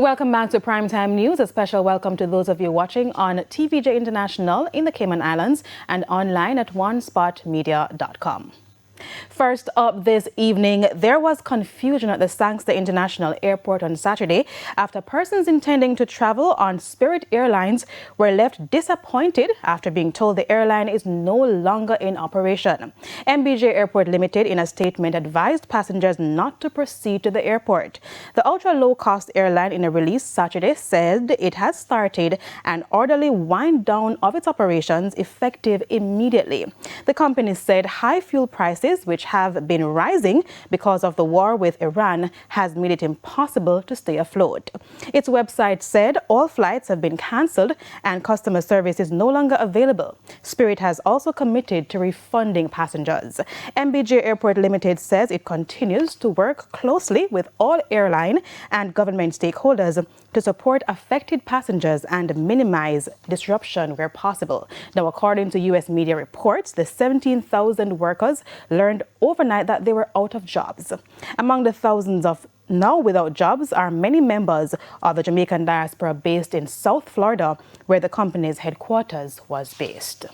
Welcome back to Primetime News. A special welcome to those of you watching on TVJ International in the Cayman Islands and online at onespotmedia.com. First up this evening, there was confusion at the Sangster International Airport on Saturday after persons intending to travel on Spirit Airlines were left disappointed after being told the airline is no longer in operation. MBJ Airports Limited, in a statement, advised passengers not to proceed to the airport. The ultra-low-cost airline, in a release Saturday, said it has started an orderly wind-down of its operations effective immediately. The company said high fuel prices, which have been rising because of the war with Iran, has made it impossible to stay afloat. Its website said all flights have been cancelled and customer service is no longer available. Spirit has also committed to refunding passengers. MBJ Airports Limited says it continues to work closely with all airline and government stakeholders to support affected passengers and minimize disruption where possible. Now, according to U.S. media reports, the 17,000 workers learned overnight that they were out of jobs. Among the thousands of now without jobs are many members of the Jamaican diaspora based in South Florida, where the company's headquarters was based.